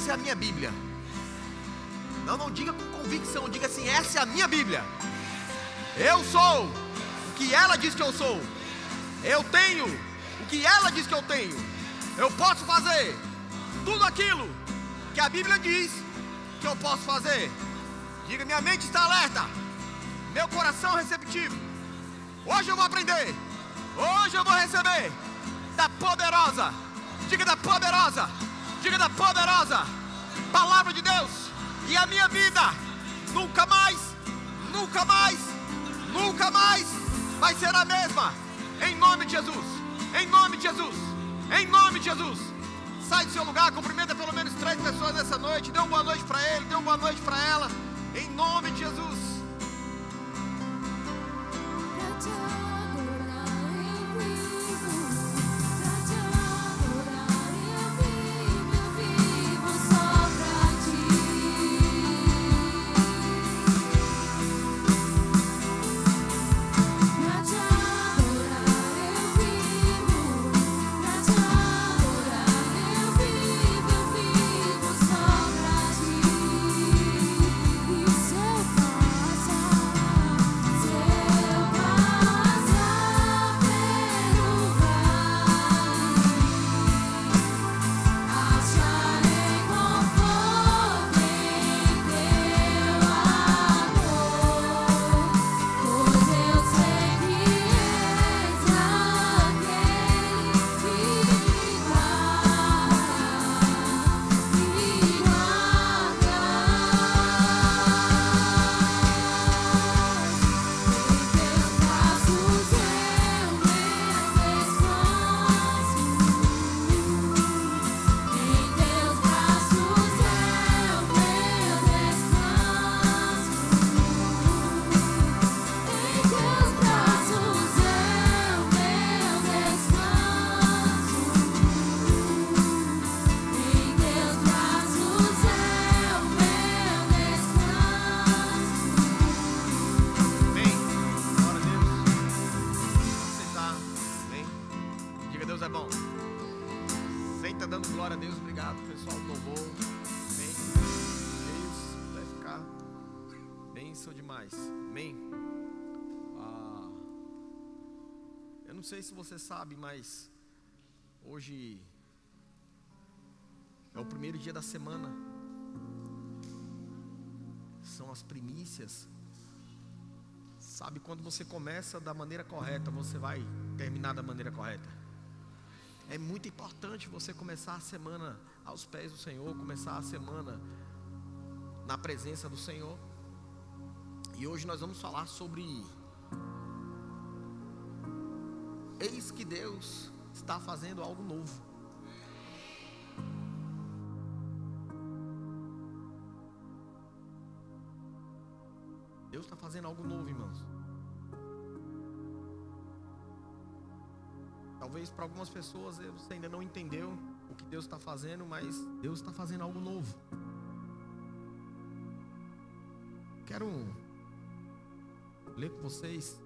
essa é a minha Bíblia. Não diga com convicção, diga assim: essa é a minha Bíblia. Eu sou o que ela diz que eu sou. Eu tenho o que ela diz que eu tenho. Eu posso fazer tudo aquilo que a Bíblia diz que eu posso fazer. Diga: minha mente está alerta, meu coração receptivo. Hoje eu vou aprender. Hoje eu vou receber da poderosa. Diga: da poderosa. Diga: da poderosa palavra de Deus. E a minha vida nunca mais vai ser a mesma. Em nome de Jesus. Em nome de Jesus. Em nome de Jesus. Sai do seu lugar, cumprimenta pelo menos 3 pessoas nessa noite. Dê uma boa noite para ele, dê uma boa noite para ela. Em nome de Jesus. Não sei se você sabe, mas hoje é o primeiro dia da semana. São as primícias. Sabe, quando você começa da maneira correta, você vai terminar da maneira correta. É muito importante você começar a semana aos pés do Senhor, começar a semana na presença do Senhor. E hoje nós vamos falar sobre: eis que Deus está fazendo algo novo. Deus está fazendo algo novo, irmãos. Talvez para algumas pessoas você ainda não entendeu o que Deus está fazendo, mas Deus está fazendo algo novo. Quero ler com vocês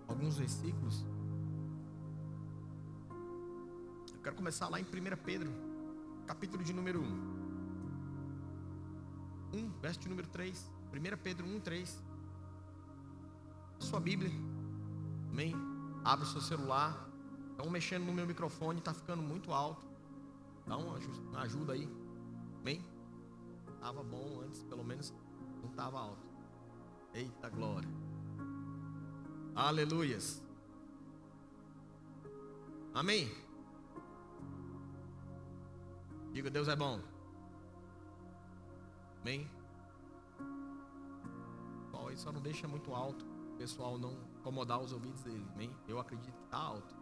alguns versículos. Quero começar lá em 1 Pedro, capítulo de número 1, verso de número 3. 1 Pedro 1, 3. Sua Bíblia. Amém? Abre o seu celular. Estão mexendo no meu microfone, está ficando muito alto. Dá uma ajuda aí. Amém? Estava bom antes, pelo menos não estava alto. Eita glória. Aleluias. Amém? Diga: Deus é bom. Amém? Só não deixa muito alto, o pessoal não incomodar os ouvidos dele. Amém? Eu acredito que está alto,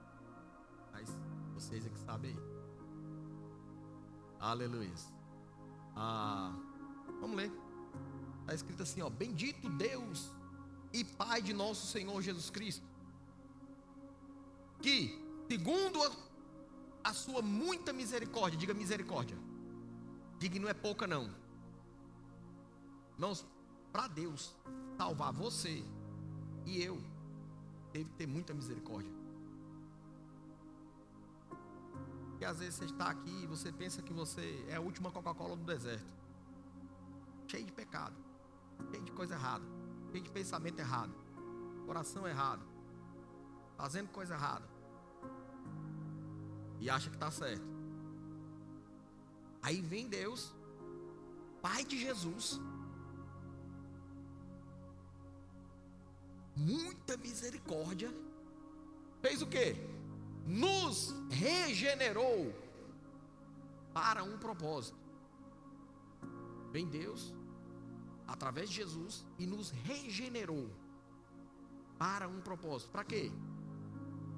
mas vocês é que sabem aí. Aleluia. Vamos ler. Está escrito assim, ó: bendito Deus e Pai de nosso Senhor Jesus Cristo, que segundo a sua muita misericórdia, diga misericórdia, diga que não é pouca não. Irmãos, para Deus salvar você e eu, teve que ter muita misericórdia. E às vezes você está aqui e você pensa que você é a última Coca-Cola do deserto. Cheio de pecado, cheio de coisa errada, cheio de pensamento errado, coração errado, fazendo coisa errada. E acha que está certo. Aí vem Deus, Pai de Jesus, muita misericórdia, fez o quê? Nos regenerou para um propósito. Vem Deus, através de Jesus, e nos regenerou para um propósito. Para quê?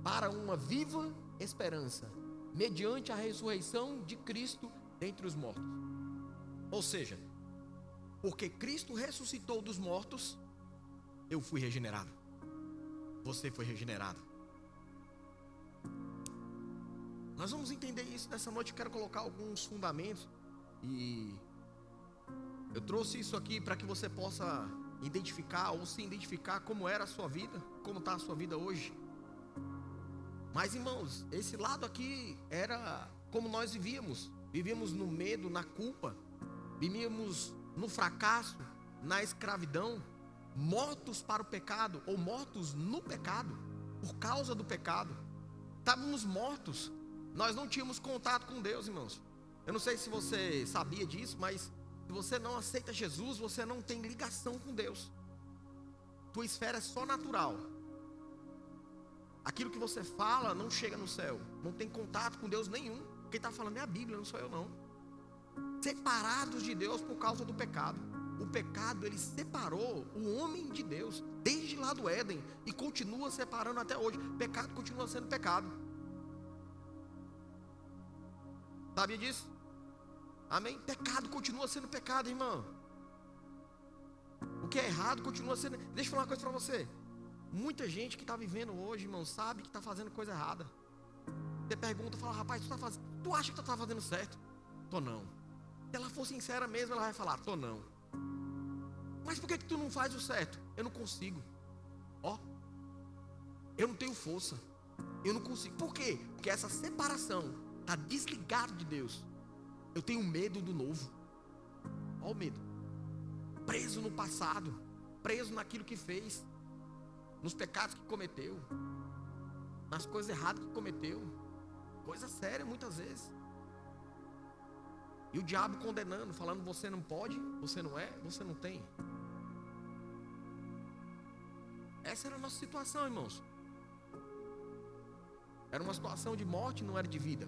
Para uma viva esperança, mediante a ressurreição de Cristo dentre os mortos. Ou seja, porque Cristo ressuscitou dos mortos, eu fui regenerado. Você foi regenerado. Nós vamos entender isso nessa noite. Eu quero colocar alguns fundamentos. E eu trouxe isso aqui para que você possa identificar ou se identificar como era a sua vida, como está a sua vida hoje. Mas, irmãos, esse lado aqui era como nós vivíamos. Vivíamos no medo, na culpa. Vivíamos no fracasso, na escravidão. Mortos para o pecado, ou mortos no pecado, por causa do pecado. Estávamos mortos. Nós não tínhamos contato com Deus, irmãos. Eu não sei se você sabia disso, mas se você não aceita Jesus, você não tem ligação com Deus. Tua esfera é só natural. Aquilo que você fala não chega no céu. Não tem contato com Deus nenhum. Quem está falando é a Bíblia, não sou eu não. Separados de Deus por causa do pecado. O pecado, ele separou o homem de Deus desde lá do Éden e continua separando até hoje. Pecado continua sendo pecado. Sabia disso? Amém? Pecado continua sendo pecado, irmão. O que é errado continua sendo. Deixa eu falar uma coisa para você. Muita gente que está vivendo hoje, irmão, sabe que está fazendo coisa errada. Você pergunta, fala, rapaz, tu acha que tu está fazendo certo? Tô não. Se ela for sincera mesmo, ela vai falar, tô não. Mas por que tu não faz o certo? Eu não consigo. Ó, eu não tenho força. Eu não consigo. Por quê? Porque essa separação está desligada de Deus. Eu tenho medo do novo. Ó o medo. Preso no passado. Preso naquilo que fez. Nos pecados que cometeu. Nas coisas erradas que cometeu. Coisa séria muitas vezes. E o diabo condenando, falando, você não pode, você não é, você não tem. Essa era a nossa situação, irmãos. Era uma situação de morte, não era de vida.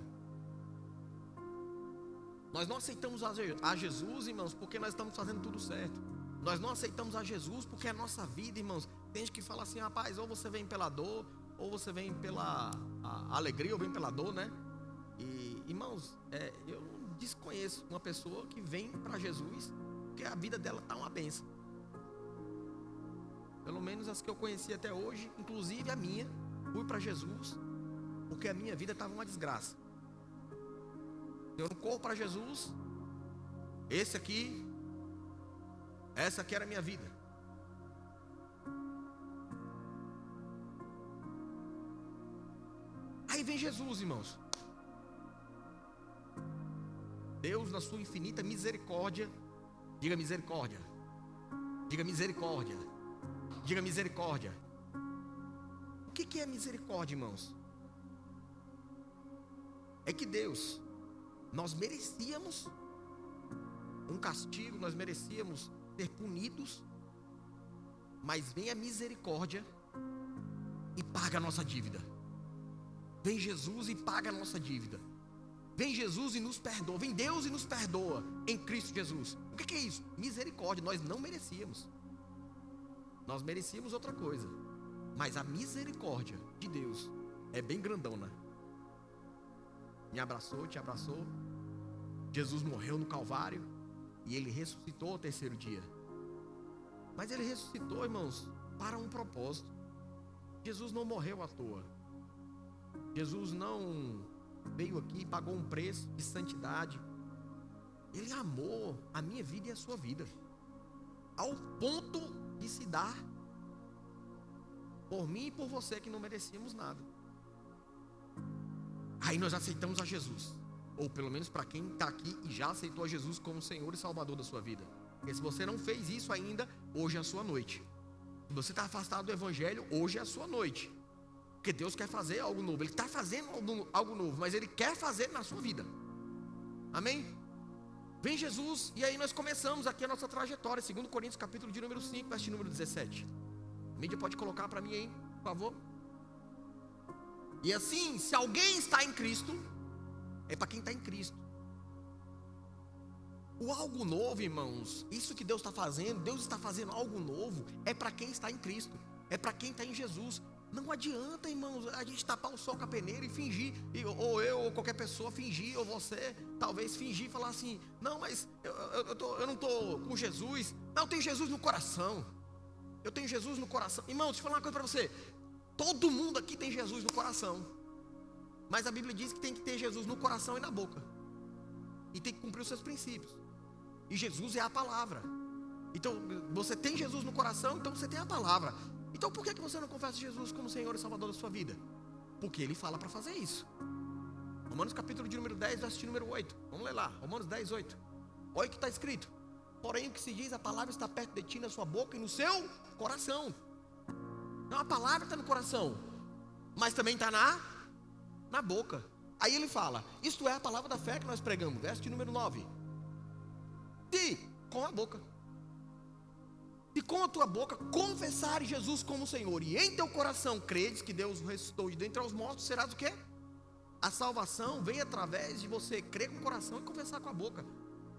Nós não aceitamos a Jesus, irmãos, porque nós estamos fazendo tudo certo. Nós não aceitamos a Jesus porque é a nossa vida, irmãos. Tem gente que fala assim, rapaz, ou você vem pela dor, ou você vem pela alegria, ou vem pela dor, né? E, irmãos, eu desconheço uma pessoa que vem para Jesus porque a vida dela está uma bênção. Pelo menos as que eu conheci até hoje, inclusive a minha, fui para Jesus porque a minha vida estava uma desgraça. Eu não corro para Jesus. Essa aqui era a minha vida. Aí vem Jesus, irmãos. Deus, na sua infinita misericórdia, diga misericórdia, diga misericórdia, diga misericórdia. O que é misericórdia, irmãos? É que Deus, nós merecíamos um castigo, nós merecíamos ser punidos, mas vem a misericórdia e paga a nossa dívida. Vem Jesus e paga a nossa dívida. Vem Jesus e nos perdoa. Vem Deus e nos perdoa em Cristo Jesus. O que é isso? Misericórdia. Nós não merecíamos. Nós merecíamos outra coisa. Mas a misericórdia de Deus é bem grandona. Me abraçou, te abraçou. Jesus morreu no Calvário e Ele ressuscitou ao terceiro dia. Mas Ele ressuscitou, irmãos, para um propósito. Jesus não morreu à toa. Jesus não veio aqui e pagou um preço de santidade. Ele amou a minha vida e a sua vida, ao ponto de se dar por mim e por você que não merecíamos nada. Aí nós aceitamos a Jesus. Ou pelo menos para quem está aqui e já aceitou a Jesus como Senhor e Salvador da sua vida. Porque se você não fez isso ainda, hoje é a sua noite. Se você está afastado do Evangelho, hoje é a sua noite. Porque Deus quer fazer algo novo. Ele está fazendo algo novo, mas Ele quer fazer na sua vida. Amém? Vem Jesus, e aí nós começamos aqui a nossa trajetória. 2 Coríntios capítulo de número 5, verso de número 17. A mídia pode colocar para mim aí, por favor. E assim, se alguém está em Cristo, é para quem está em Cristo. O algo novo, irmãos, isso que Deus está fazendo, Deus está fazendo algo novo, é para quem está em Cristo, é para quem está em Jesus. Não adianta, irmãos, a gente tapar o sol com a peneira e fingir, ou eu, ou qualquer pessoa fingir, ou você, talvez fingir e falar assim: não, mas eu não estou com Jesus. Não, eu tenho Jesus no coração. Eu tenho Jesus no coração. Irmãos, deixa eu falar uma coisa para você. Todo mundo aqui tem Jesus no coração. Mas a Bíblia diz que tem que ter Jesus no coração e na boca. E tem que cumprir os seus princípios. E Jesus é a palavra. Então, você tem Jesus no coração, então você tem a palavra. Então por que você não confessa Jesus como Senhor e Salvador da sua vida? Porque Ele fala para fazer isso. Romanos capítulo de número 10, verso de número 8. Vamos ler lá, Romanos 10, 8. Olha o que está escrito: porém o que se diz, a palavra está perto de ti, na sua boca e no seu coração. Então a palavra está no coração, mas também está na boca. Aí ele fala: isto é a palavra da fé que nós pregamos, verso de número 9. Se com a boca, se com a tua boca confessares Jesus como Senhor, e em teu coração credes que Deus o ressuscitou de dentre os mortos, serás o quê? A salvação vem através de você crer com o coração e confessar com a boca.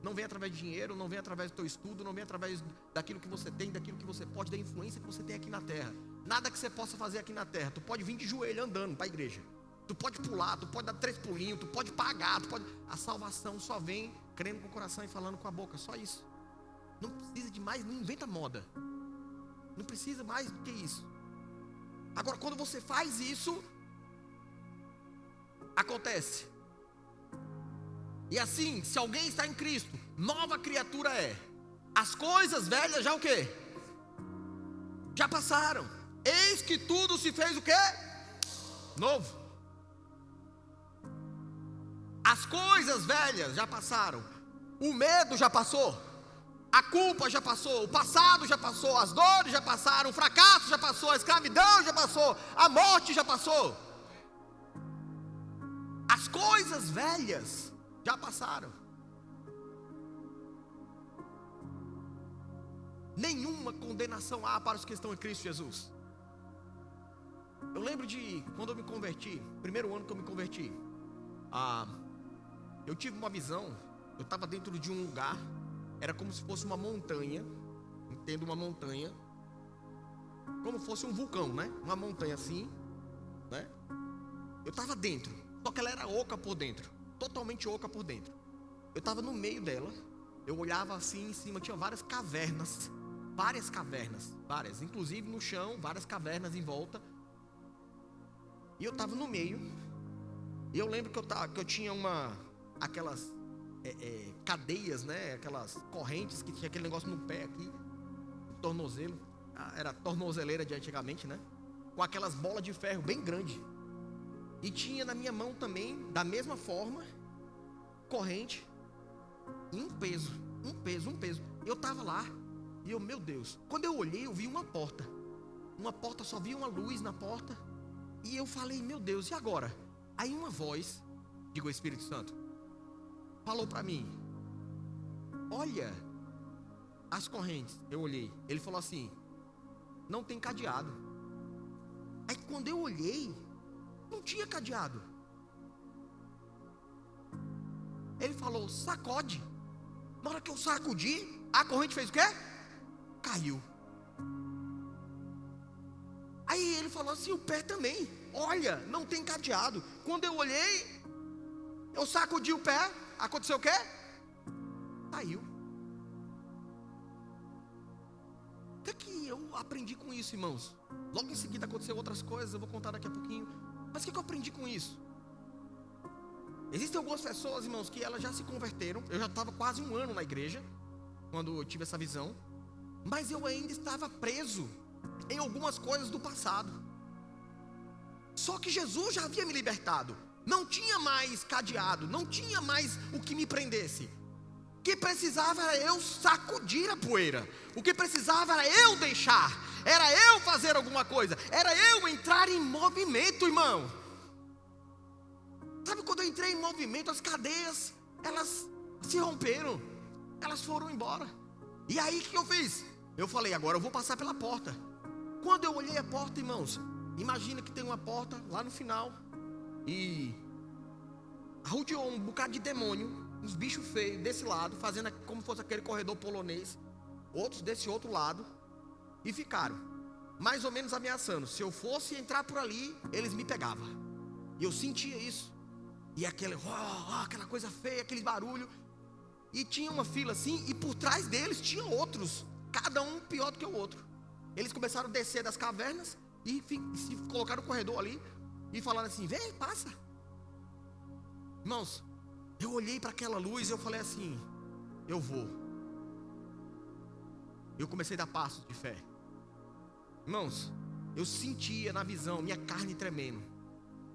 Não vem através de dinheiro, não vem através do teu estudo, não vem através daquilo que você tem, daquilo que você pode, da influência que você tem aqui na terra. Nada que você possa fazer aqui na terra. Tu pode vir de joelho andando para a igreja, tu pode pular, tu pode dar 3 pulinhos, tu pode pagar, A salvação só vem crendo com o coração e falando com a boca, só isso. Não precisa de mais, não inventa moda. Não precisa mais do que isso. Agora, quando você faz isso, acontece. E assim, se alguém está em Cristo, nova criatura é. As coisas velhas já o quê? Já passaram. Eis que tudo se fez o quê? Novo. As coisas velhas já passaram. O medo já passou. A culpa já passou. O passado já passou. As dores já passaram. O fracasso já passou. A escravidão já passou. A morte já passou. As coisas velhas já passaram. Nenhuma condenação há para os que estão em Cristo Jesus. Eu lembro de quando eu me converti, primeiro ano que eu me converti, eu tive uma visão. Eu estava dentro de um lugar, era como se fosse uma montanha. Entendo, uma montanha, como fosse um vulcão, né? Uma montanha assim, né? Eu estava dentro, só que ela era oca por dentro, totalmente oca por dentro. Eu estava no meio dela. Eu olhava assim, em cima tinha várias cavernas, várias, inclusive no chão, várias cavernas em volta. E eu estava no meio. E eu lembro que eu tinha aquelas cadeias, né? Aquelas correntes que tinha aquele negócio no pé aqui, tornozelo. Era tornozeleira de antigamente, né? Com aquelas bolas de ferro bem grandes. E tinha na minha mão também, da mesma forma, corrente. E um peso. Eu estava lá. E eu, meu Deus. Quando eu olhei, eu vi uma porta. Só vi uma luz na porta. E eu falei, meu Deus, e agora? Aí uma voz, digo, o Espírito Santo, falou para mim: olha as correntes. Eu olhei. Ele falou assim: não tem cadeado. Aí quando eu olhei, não tinha cadeado. Ele falou: sacode. Na hora que eu sacudi, a corrente fez o quê? Caiu. Aí ele falou assim: o pé também. Olha, não tem cadeado. Quando eu olhei, eu sacudi o pé. Aconteceu o quê? Caiu. O que eu aprendi com isso, irmãos? Logo em seguida aconteceu outras coisas, eu vou contar daqui a pouquinho. Mas o que eu aprendi com isso? Existem algumas pessoas, irmãos, que elas já se converteram. Eu já estava quase 1 ano na igreja quando eu tive essa visão, mas eu ainda estava preso em algumas coisas do passado. Só que Jesus já havia me libertado. Não tinha mais cadeado, não tinha mais o que me prendesse. O que precisava era eu sacudir a poeira. O que precisava era eu deixar. Era eu fazer alguma coisa. Era eu entrar em movimento, irmão. Sabe quando eu entrei em movimento, as cadeias, elas se romperam. Elas foram embora. E aí o que eu fiz? Eu falei, agora eu vou passar pela porta. Quando eu olhei a porta, irmãos, imagina que tem uma porta lá no final. E rodeou um bocado de demônio, uns bichos feios desse lado, fazendo como fosse aquele corredor polonês. Outros desse outro lado. E ficaram mais ou menos ameaçando. Se eu fosse entrar por ali, eles me pegavam. E eu sentia isso. E aquela coisa feia, aquele barulho. E tinha uma fila assim, e por trás deles tinha outros, cada um pior do que o outro. Eles começaram a descer das cavernas e se colocaram no corredor ali e falaram assim, vem, passa. Irmãos, eu olhei para aquela luz e eu falei assim, eu vou. Eu comecei a dar passos de fé. Irmãos, eu sentia na visão, minha carne tremendo.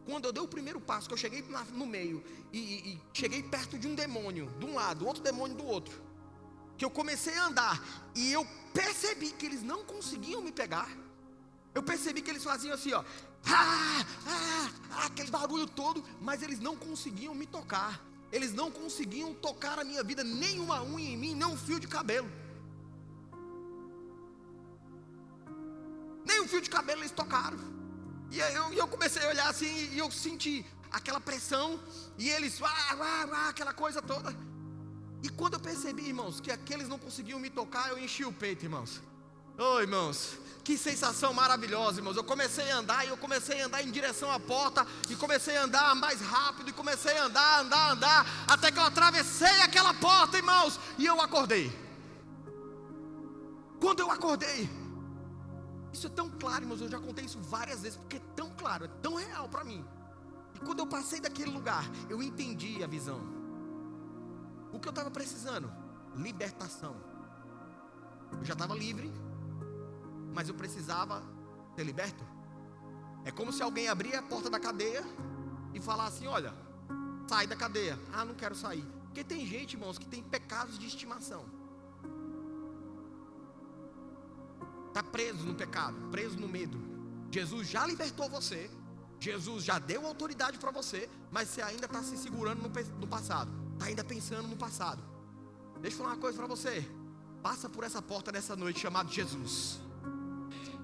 Quando eu dei o primeiro passo, que eu cheguei no meio e cheguei perto de um demônio de um lado, outro demônio do outro, que eu comecei a andar e eu percebi que eles não conseguiam me pegar. Eu percebi que eles faziam assim, ó, aquele barulho todo, mas eles não conseguiam me tocar. Eles não conseguiam tocar a minha vida, nem uma unha em mim, nem um fio de cabelo. Nem um fio de cabelo eles tocaram. E eu comecei a olhar assim e eu senti aquela pressão. E eles, aquela coisa toda. E quando eu percebi, irmãos, que aqueles não conseguiam me tocar, eu enchi o peito, irmãos. Oh, irmãos, que sensação maravilhosa, irmãos. Eu comecei a andar e eu comecei a andar em direção à porta. E comecei a andar mais rápido. E comecei a andar. Até que eu atravessei aquela porta, irmãos. E eu acordei. Quando eu acordei, isso é tão claro, irmãos, eu já contei isso várias vezes, porque é tão claro, é tão real para mim. E quando eu passei daquele lugar, eu entendi a visão. O que eu estava precisando? Libertação. Eu já estava livre, mas eu precisava ser liberto. É como se alguém abria a porta da cadeia e falasse assim, olha, sai da cadeia. Ah, não quero sair. Porque tem gente, irmãos, que tem pecados de estimação. Está preso no pecado, preso no medo. Jesus já libertou você. Jesus já deu autoridade para você. Mas você ainda está se segurando no passado. Está ainda pensando no passado. Deixa eu falar uma coisa para você. Passa por essa porta nessa noite chamada Jesus.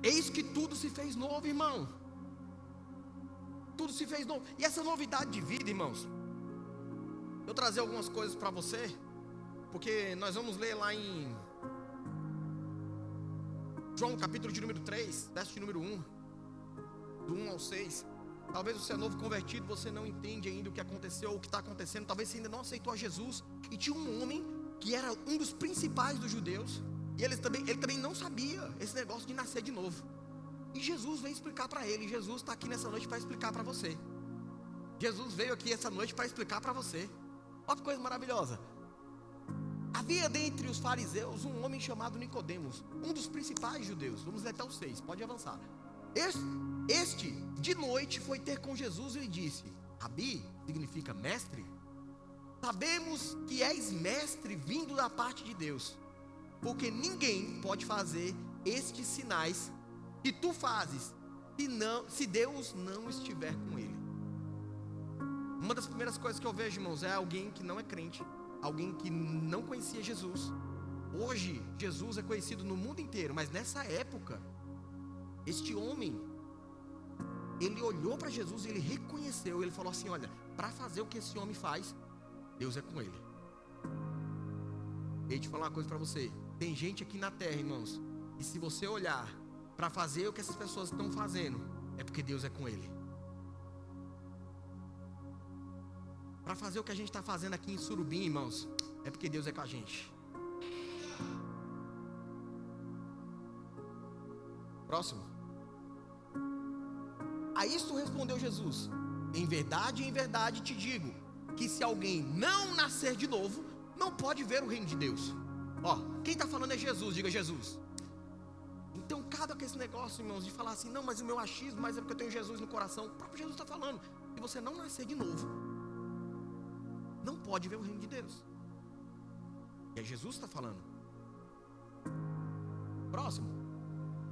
Eis que tudo se fez novo, irmão. Tudo se fez novo. E essa novidade de vida, irmãos, eu trazer algumas coisas para você, porque nós vamos ler lá em João, capítulo de número 3, verso de número 1, do 1 ao 6. Talvez você é novo convertido, você não entende ainda o que aconteceu, ou o que está acontecendo. Talvez você ainda não aceitou a Jesus. E tinha um homem que era um dos principais dos judeus, e ele também não sabia esse negócio de nascer de novo. E Jesus veio explicar para ele. E Jesus está aqui nessa noite para explicar para você. Jesus veio aqui essa noite para explicar para você. Olha que coisa maravilhosa. Havia dentre os fariseus um homem chamado Nicodemos, um dos principais judeus. Vamos ler até o 6, pode avançar. Este de noite foi ter com Jesus e lhe disse: Rabi, significa mestre, sabemos que és mestre vindo da parte de Deus, porque ninguém pode fazer estes sinais que tu fazes se Deus não estiver com ele. Uma das primeiras coisas que eu vejo, irmãos, é alguém que não é crente, alguém que não conhecia Jesus. Hoje Jesus é conhecido no mundo inteiro, mas nessa época, este homem, ele olhou para Jesus e ele reconheceu. Ele falou assim: olha, para fazer o que esse homem faz, Deus é com ele. E deixa eu falar uma coisa para você. Tem gente aqui na terra, irmãos, e se você olhar para fazer o que essas pessoas estão fazendo, é porque Deus é com ele. Para fazer o que a gente está fazendo aqui em Surubim, irmãos, é porque Deus é com a gente. Próximo. A isto respondeu Jesus: em verdade te digo, que se alguém não nascer de novo, não pode ver o reino de Deus. Ó, quem está falando é Jesus, diga Jesus. Então, cada com esse negócio, irmãos, de falar assim: não, mas o meu achismo, mas é porque eu tenho Jesus no coração. O próprio Jesus está falando: Se você não nascer de novo, não pode ver o reino de Deus. E é Jesus que está falando. Próximo.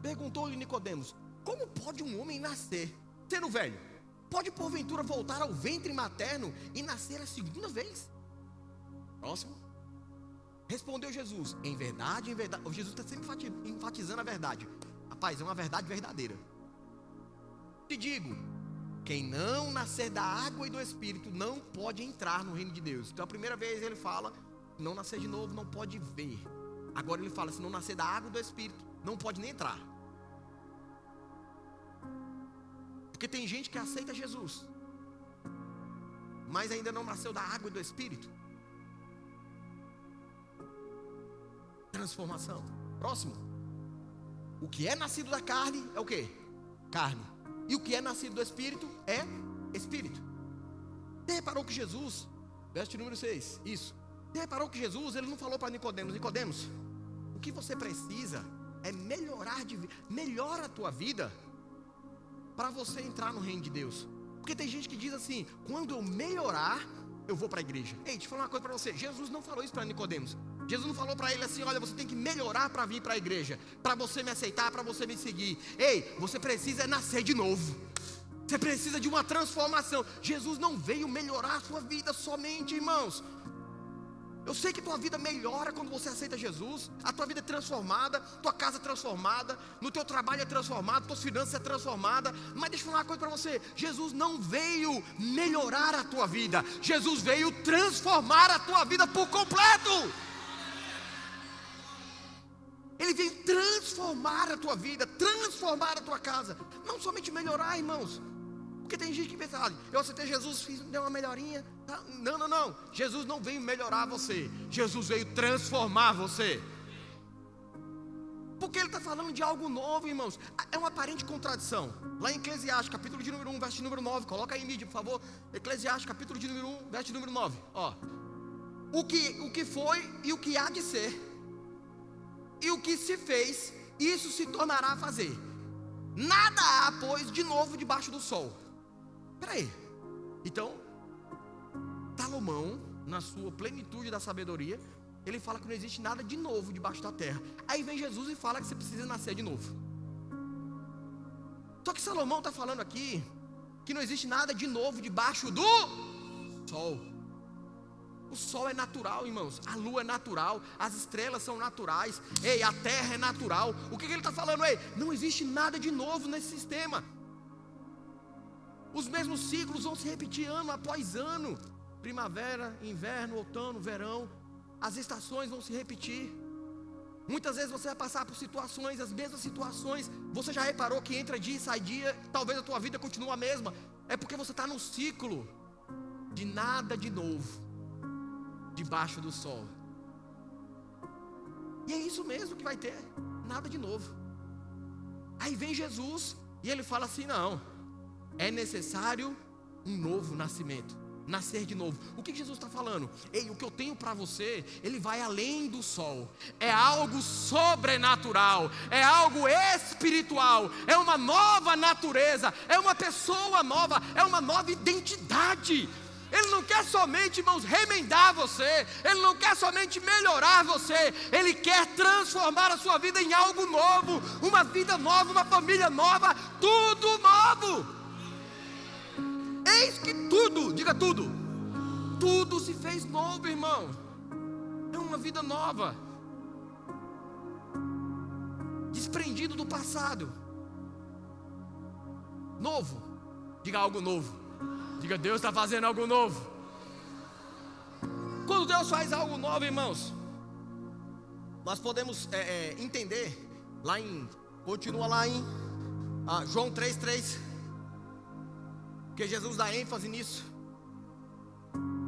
Perguntou-lhe Nicodemos: como pode um homem nascer, sendo velho? Pode porventura voltar ao ventre materno e nascer a segunda vez? Próximo. Respondeu Jesus: em verdade, o Jesus está sempre enfatizando a verdade. Rapaz, é uma verdade verdadeira. Te digo, quem não nascer da água e do Espírito não pode entrar no reino de Deus. Então a primeira vez ele fala, não nascer de novo não pode ver. Agora ele fala, se não nascer da água e do Espírito, não pode nem entrar. Porque tem gente que aceita Jesus, mas ainda não nasceu da água e do Espírito. Transformação. Próximo. O que é nascido da carne é o quê? Carne. E o que é nascido do Espírito é Espírito. Você reparou que Jesus, verso número 6, isso. Você reparou que Jesus, ele não falou para Nicodemos: Nicodemos, o que você precisa é melhora a tua vida para você entrar no reino de Deus. Porque tem gente que diz assim: quando eu melhorar, eu vou para a igreja. Ei, deixa eu falar uma coisa para você. Jesus não falou isso para Nicodemos. Jesus não falou para ele assim: olha, você tem que melhorar para vir para a igreja, para você me aceitar, para você me seguir. Ei, você precisa nascer de novo. Você precisa de uma transformação. Jesus não veio melhorar a sua vida somente, irmãos. Eu sei que tua vida melhora quando você aceita Jesus. A tua vida é transformada, tua casa é transformada, no teu trabalho é transformado, tuas finanças é transformada. Mas deixa eu falar uma coisa para você: Jesus não veio melhorar a tua vida, Jesus veio transformar a tua vida por completo. Ele veio transformar a tua vida, transformar a tua casa. Não somente melhorar, irmãos. Porque tem gente que pensa: olha, eu aceitei Jesus, deu uma melhorinha. Não. Jesus não veio melhorar você, Jesus veio transformar você. Porque ele está falando de algo novo, irmãos. É uma aparente contradição. Lá em Eclesiastes, capítulo de número 1, verso de número 9. Coloca aí em mídia, por favor. Eclesiastes, capítulo de número 1, verso de número 9. Ó. O que foi e o que há de ser, e o que se fez, isso se tornará a fazer. Nada há, pois, de novo debaixo do sol. Peraí. Então, Salomão, na sua plenitude da sabedoria, ele fala que não existe nada de novo debaixo da terra. Aí vem Jesus e fala que você precisa nascer de novo. Só que Salomão está falando aqui que não existe nada de novo debaixo do sol. O sol é natural, irmãos. A lua é natural. As estrelas são naturais. Ei, a terra é natural. O que ele está falando? Ei, não existe nada de novo nesse sistema. Os mesmos ciclos vão se repetir ano após ano. Primavera, inverno, outono, verão. As estações vão se repetir. Muitas vezes você vai passar por situações, as mesmas situações. Você já reparou que entra dia e sai dia, talvez a tua vida continue a mesma. É porque você está num ciclo de nada de novo debaixo do sol. E é isso mesmo que vai ter, nada de novo. Aí vem Jesus e ele fala assim: não, é necessário um novo nascimento, nascer de novo. O que Jesus está falando? Ei, o que eu tenho para você, ele vai além do sol. É algo sobrenatural, é algo espiritual, é uma nova natureza, é uma pessoa nova, é uma nova identidade. Ele não quer somente, irmãos, remendar você, ele não quer somente melhorar você, ele quer transformar a sua vida em algo novo, uma vida nova, uma família nova, tudo novo. Eis que tudo, diga tudo, tudo se fez novo, irmão. É uma vida nova, desprendido do passado. Novo, diga algo novo. Diga, Deus está fazendo algo novo. Quando Deus faz algo novo, irmãos, nós podemos entender, continua lá em João 3,3, que Jesus dá ênfase nisso.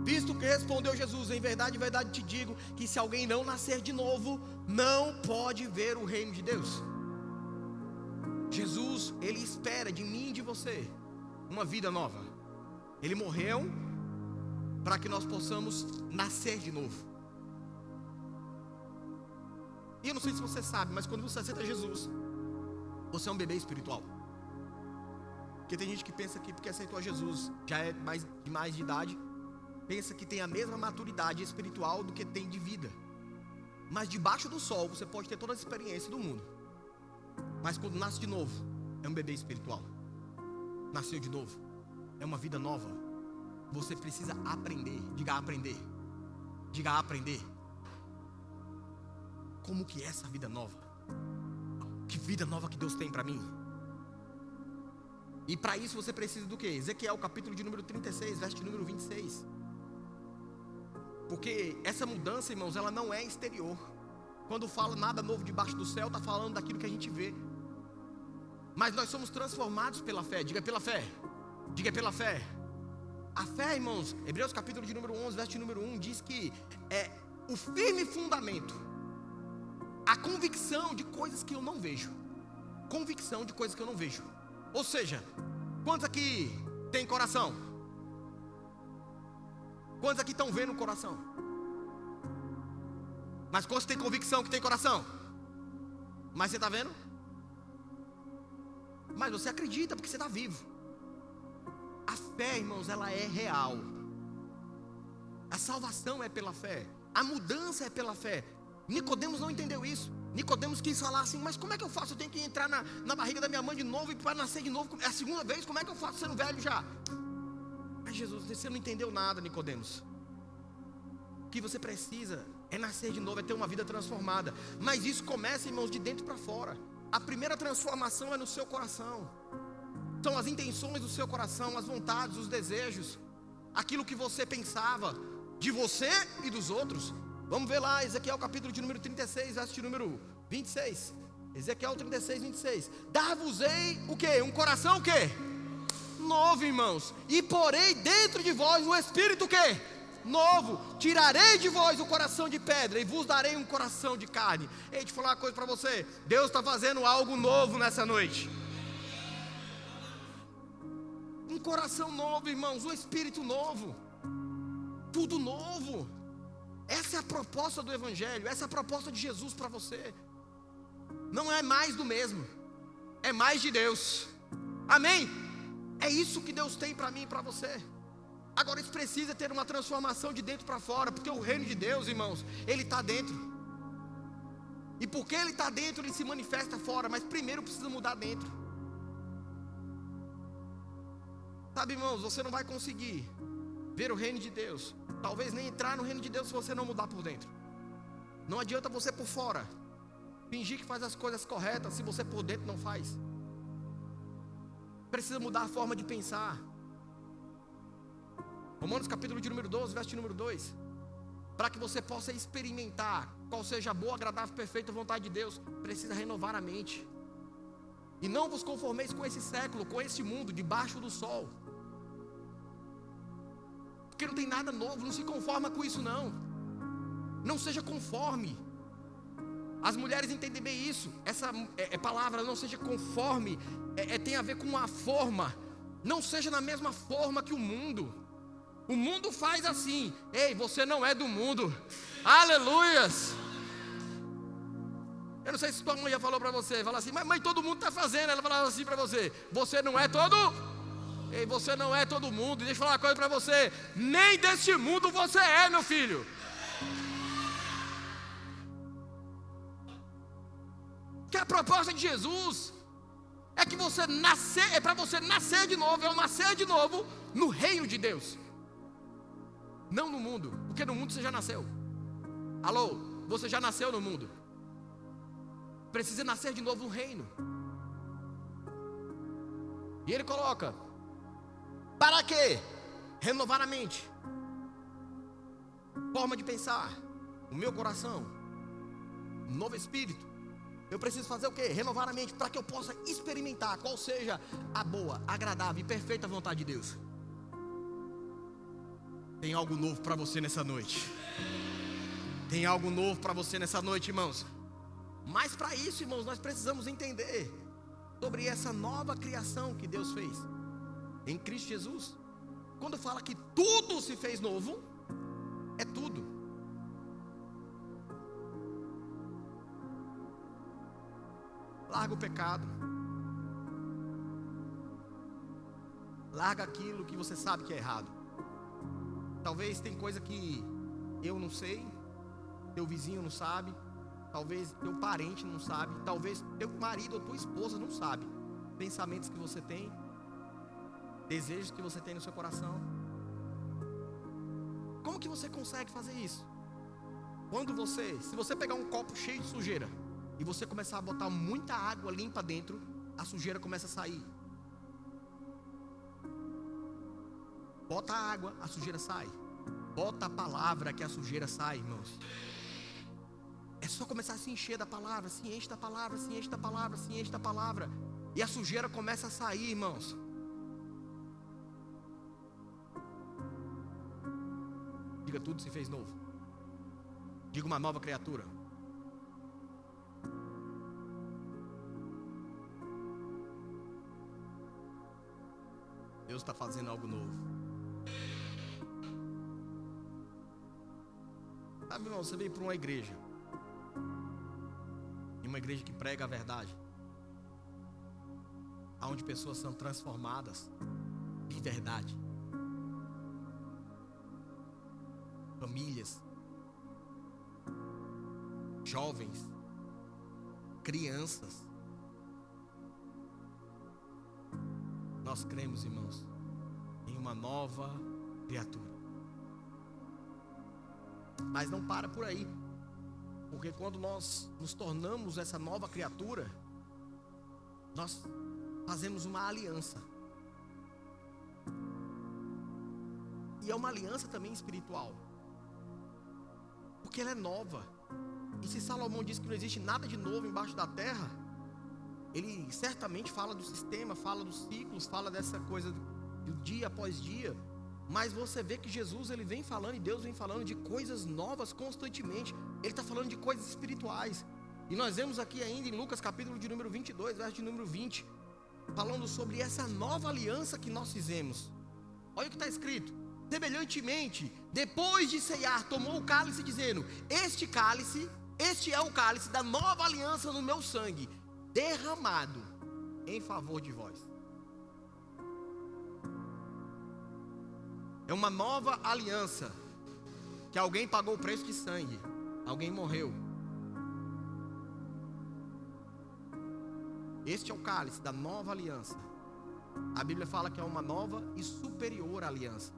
Visto que respondeu Jesus: em verdade te digo, que se alguém não nascer de novo, não pode ver o reino de Deus. Jesus, ele espera de mim e de você uma vida nova. Ele morreu para que nós possamos nascer de novo. E eu não sei se você sabe, mas quando você aceita Jesus, você é um bebê espiritual. Porque tem gente que pensa que porque aceitou a Jesus, já é mais de idade, pensa que tem a mesma maturidade espiritual do que tem de vida. Mas debaixo do sol você pode ter toda a experiência do mundo, mas quando nasce de novo, é um bebê espiritual. Nasceu de novo, é uma vida nova. Você precisa aprender. Diga aprender. Diga aprender. Como que é essa vida nova? Que vida nova que Deus tem para mim? E para isso você precisa do quê? Ezequiel capítulo de número 36, verso de número 26. Porque essa mudança, irmãos, ela não é exterior. Quando fala nada novo debaixo do céu, está falando daquilo que a gente vê. Mas nós somos transformados pela fé. Diga pela fé. Diga pela fé. A fé, irmãos, Hebreus capítulo de número 11, verso de número 1, diz que é o firme fundamento, a convicção de coisas que eu não vejo. Convicção de coisas que eu não vejo. Ou seja, quantos aqui tem coração? Quantos aqui estão vendo o coração? Mas quantos tem convicção que tem coração? Mas você está vendo? Mas você acredita porque você está vivo. A fé, irmãos, ela é real. A salvação é pela fé. A mudança é pela fé. Nicodemos não entendeu isso. Nicodemos quis falar assim: mas como é que eu faço? Eu tenho que entrar na barriga da minha mãe de novo e para nascer de novo. É a segunda vez, como é que eu faço sendo velho já? Mas Jesus, você não entendeu nada, Nicodemos. O que você precisa é nascer de novo, é ter uma vida transformada. Mas isso começa, irmãos, de dentro para fora. A primeira transformação é no seu coração. São as intenções do seu coração, as vontades, os desejos, aquilo que você pensava de você e dos outros. Vamos ver lá, Ezequiel capítulo de número 36, verso de número 26. Ezequiel 36, 26. Dar-vos-ei o quê? Um coração o quê? Novo, irmãos. E porei dentro de vós um espírito o quê? Novo. Tirarei de vós o coração de pedra e vos darei um coração de carne. Ei, deixa eu falar uma coisa para você. Deus está fazendo algo novo nessa noite. Um coração novo, irmãos, um espírito novo, tudo novo. Essa é a proposta do Evangelho, essa é a proposta de Jesus para você. Não é mais do mesmo, é mais de Deus. Amém? É isso que Deus tem para mim e para você. Agora isso precisa ter uma transformação de dentro para fora, porque o reino de Deus, irmãos, ele está dentro. E porque ele está dentro, ele se manifesta fora, mas primeiro precisa mudar dentro. Sabe, irmãos, você não vai conseguir ver o reino de Deus, talvez nem entrar no reino de Deus, se você não mudar por dentro. Não adianta você por fora fingir que faz as coisas corretas, se você por dentro não faz. Precisa mudar a forma de pensar. Romanos capítulo de número 12, verso de número 2. Para que você possa experimentar qual seja a boa, agradável, perfeita vontade de Deus, precisa renovar a mente. E não vos conformeis com esse século, com esse mundo, debaixo do sol. Porque não tem nada novo, não se conforma com isso não. Não seja conforme. As mulheres entendem bem isso. Essa palavra, não seja conforme, tem a ver com a forma. Não seja na mesma forma que o mundo. O mundo faz assim. Ei, você não é do mundo. Aleluias. Eu não sei se tua mãe já falou para você. Fala assim: mas mãe, todo mundo está fazendo. Ela falava assim para você: você não é todo. Ei, você não é todo mundo. Deixa eu falar uma coisa para você: nem deste mundo você é, meu filho. Que a proposta de Jesus é que você nascer, é para você nascer de novo, é o nascer de novo no reino de Deus. Não no mundo, porque no mundo você já nasceu. Alô, você já nasceu no mundo. Precisa nascer de novo no reino. E ele coloca: para quê? Renovar a mente, forma de pensar, o meu coração, um novo espírito. Eu preciso fazer o quê? Renovar a mente, para que eu possa experimentar qual seja a boa, agradável e perfeita vontade de Deus. Tem algo novo para você nessa noite. Tem algo novo para você nessa noite, irmãos. Mas para isso, irmãos, nós precisamos entender sobre essa nova criação que Deus fez em Cristo Jesus. Quando fala que tudo se fez novo, é tudo. Larga o pecado. Larga aquilo que você sabe que é errado. Talvez tem coisa que eu não sei, teu vizinho não sabe, talvez teu parente não sabe, talvez teu marido ou tua esposa não sabe. Pensamentos que você tem, desejos que você tem no seu coração. Como que você consegue fazer isso? Se você pegar um copo cheio de sujeira e você começar a botar muita água limpa dentro, a sujeira começa a sair. Bota a água, a sujeira sai. Bota a palavra que a sujeira sai, irmãos. É só começar a se encher da palavra, se enche da palavra, se enche da palavra, se enche da palavra. E a sujeira começa a sair, irmãos. Diga, tudo se fez novo. Diga, uma nova criatura. Deus está fazendo algo novo. Sabe, irmão, você veio para uma igreja. E uma igreja que prega a verdade. Onde pessoas são transformadas de verdade. Famílias, jovens, crianças. Nós cremos, irmãos, em uma nova criatura. Mas não para por aí, porque quando nós nos tornamos essa nova criatura, nós fazemos uma aliança. E é uma aliança também espiritual, porque ela é nova. E se Salomão diz que não existe nada de novo embaixo da terra, ele certamente fala do sistema, fala dos ciclos, fala dessa coisa do dia após dia. Mas você vê que Jesus, ele vem falando, e Deus vem falando de coisas novas constantemente. Ele está falando de coisas espirituais. E nós vemos aqui ainda em Lucas capítulo de número 22, verso de número 20, falando sobre essa nova aliança que nós fizemos. Olha o que está escrito: semelhantemente, depois de ceiar, tomou o cálice, dizendo: este é o cálice da nova aliança no meu sangue, derramado em favor de vós. É uma nova aliança, que alguém pagou o preço de sangue, alguém morreu. Este é o cálice da nova aliança. A Bíblia fala que é uma nova e superior aliança.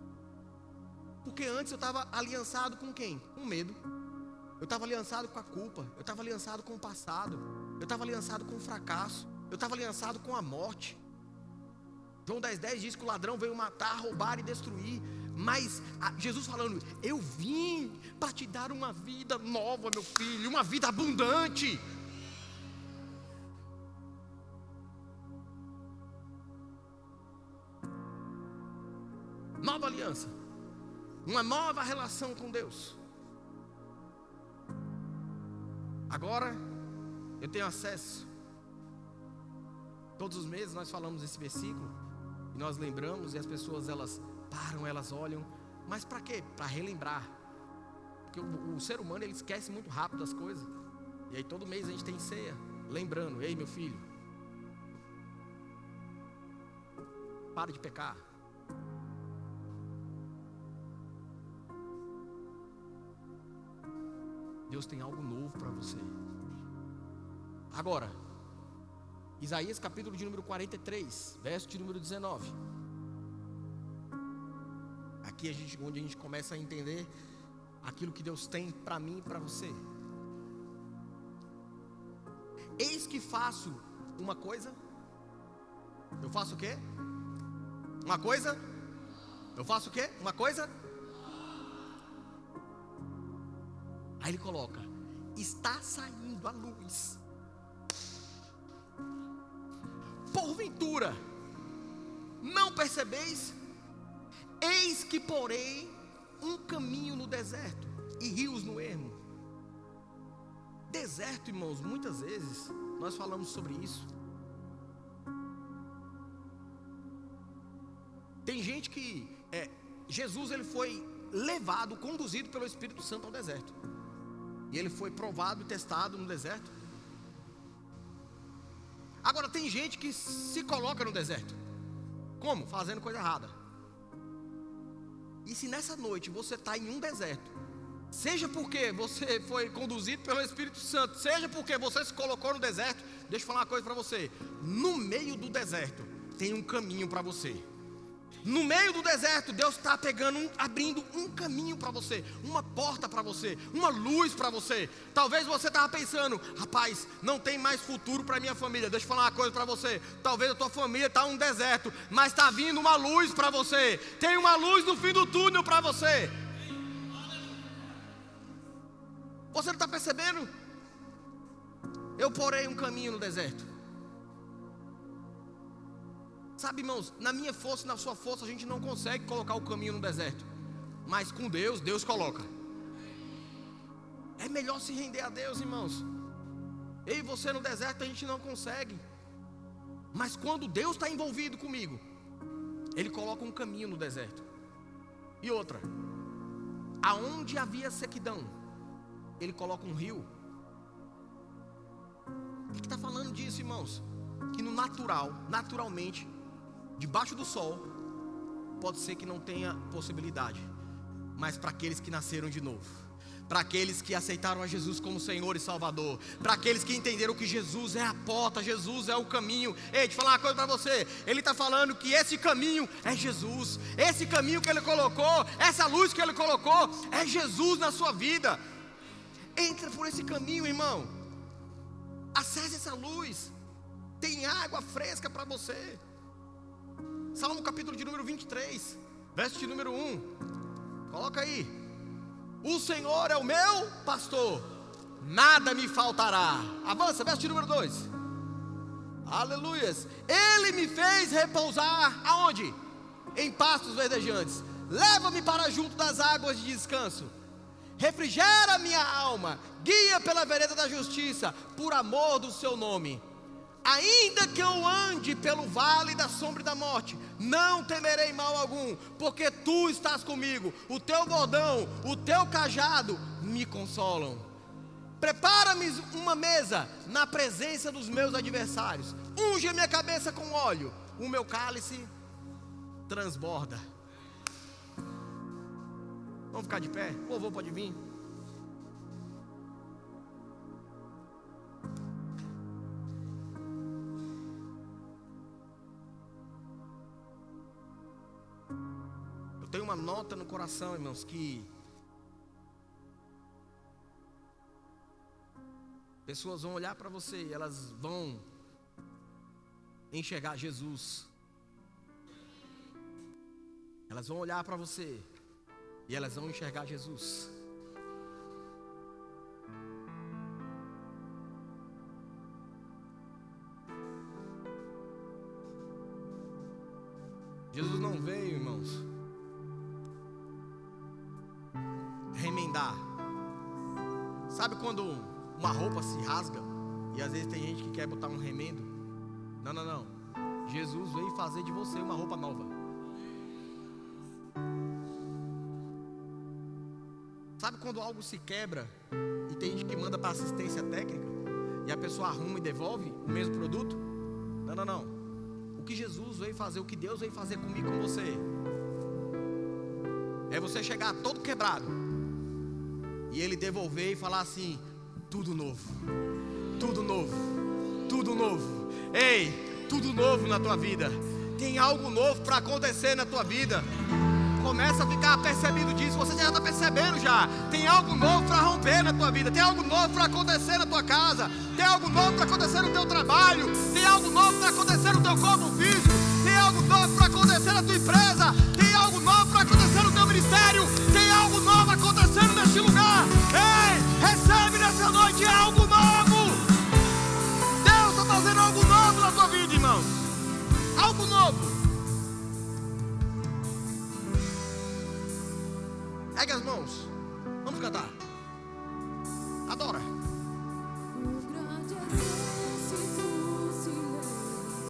Porque antes eu estava aliançado com quem? Com medo. Eu estava aliançado com a culpa. Eu estava aliançado com o passado. Eu estava aliançado com o fracasso. Eu estava aliançado com a morte. João 10,10 diz que o ladrão veio matar, roubar e destruir. Mas Jesus falando: eu vim para te dar uma vida nova, meu filho, uma vida abundante. Nova aliança, uma nova relação com Deus. Agora eu tenho acesso. Todos os meses nós falamos esse versículo e nós lembramos, e as pessoas elas param, elas olham. Mas para quê? Para relembrar. Porque o ser humano, ele esquece muito rápido as coisas. E aí todo mês a gente tem ceia, lembrando: ei, meu filho, para de pecar. Deus tem algo novo para você. Agora, Isaías capítulo de número 43, verso de número 19. Aqui onde a gente começa a entender aquilo que Deus tem para mim e para você. Eis que faço uma coisa. Eu faço o quê? Uma coisa? Eu faço o quê? Uma coisa? Aí ele coloca: está saindo a luz. Porventura, não percebeis? Eis que porei um caminho no deserto e rios no ermo. Deserto, irmãos, muitas vezes nós falamos sobre isso. Tem gente que Jesus, ele foi levado, conduzido pelo Espírito Santo ao deserto. E ele foi provado e testado no deserto. Agora tem gente que se coloca no deserto. Como? Fazendo coisa errada. E se nessa noite você está em um deserto, seja porque você foi conduzido pelo Espírito Santo, seja porque você se colocou no deserto, deixa eu falar uma coisa para você. No meio do deserto tem um caminho para você. No meio do deserto, Deus está abrindo um caminho para você, uma porta para você, uma luz para você. Talvez você estava pensando, rapaz, não tem mais futuro para minha família. Deixa eu falar uma coisa para você. Talvez a tua família está em um deserto, mas está vindo uma luz para você. Tem uma luz no fim do túnel para você. Você não está percebendo? Eu porei um caminho no deserto. Sabe, irmãos, na minha força e na sua força a gente não consegue colocar o caminho no deserto. Mas com Deus, Deus coloca. É melhor se render a Deus, irmãos. Eu e você no deserto a gente não consegue. Mas quando Deus está envolvido comigo, Ele coloca um caminho no deserto. E outra, aonde havia sequidão, Ele coloca um rio. O que está falando disso, irmãos? Que no natural, naturalmente, debaixo do sol, pode ser que não tenha possibilidade. Mas para aqueles que nasceram de novo, para aqueles que aceitaram a Jesus como Senhor e Salvador, para aqueles que entenderam que Jesus é a porta, Jesus é o caminho. Ei, deixa eu falar uma coisa para você. Ele está falando que esse caminho é Jesus. Esse caminho que Ele colocou, essa luz que Ele colocou, é Jesus na sua vida. Entra por esse caminho, irmão. Acesse essa luz. Tem água fresca para você. Salmo capítulo de número 23, verso de número 1. Coloca aí. O Senhor é o meu pastor, nada me faltará. Avança, verso de número 2. Aleluias. Ele me fez repousar aonde? Em pastos verdejantes. Leva-me para junto das águas de descanso. Refrigera minha alma. Guia pela vereda da justiça, por amor do seu nome. Ainda que eu ande pelo vale da sombra e da morte, não temerei mal algum, porque tu estás comigo. O teu bordão, o teu cajado me consolam. Prepara-me uma mesa na presença dos meus adversários. Unge a minha cabeça com óleo, o meu cálice transborda. Vamos ficar de pé? O louvor pode vir. Tem uma nota no coração, irmãos, que pessoas vão olhar para você e elas vão enxergar Jesus. Elas vão olhar para você e elas vão enxergar Jesus. Jesus não veio, irmãos, remendar. Sabe quando uma roupa se rasga e às vezes tem gente que quer botar um remendo? Não. Jesus veio fazer de você uma roupa nova. Sabe quando algo se quebra e tem gente que manda para assistência técnica e a pessoa arruma e devolve o mesmo produto? Não. O que Jesus veio fazer, o que Deus veio fazer comigo, com você, é você chegar todo quebrado e Ele devolver e falar assim: tudo novo, tudo novo, tudo novo. Ei, tudo novo na tua vida. Tem algo novo para acontecer na tua vida. Começa a ficar percebido disso. Você já está percebendo já. Tem algo novo para romper na tua vida. Tem algo novo para acontecer na tua casa. Tem algo novo para acontecer no teu trabalho. Tem algo novo para acontecer no teu corpo físico. Tem algo novo para acontecer na tua empresa. Tem algo novo para acontecer no teu ministério. Tem algo novo acontecendo neste lugar. Ei, recebe nessa noite algo novo. Deus está fazendo algo novo na tua vida, irmãos. Algo novo. Pegue as mãos. Vamos cantar.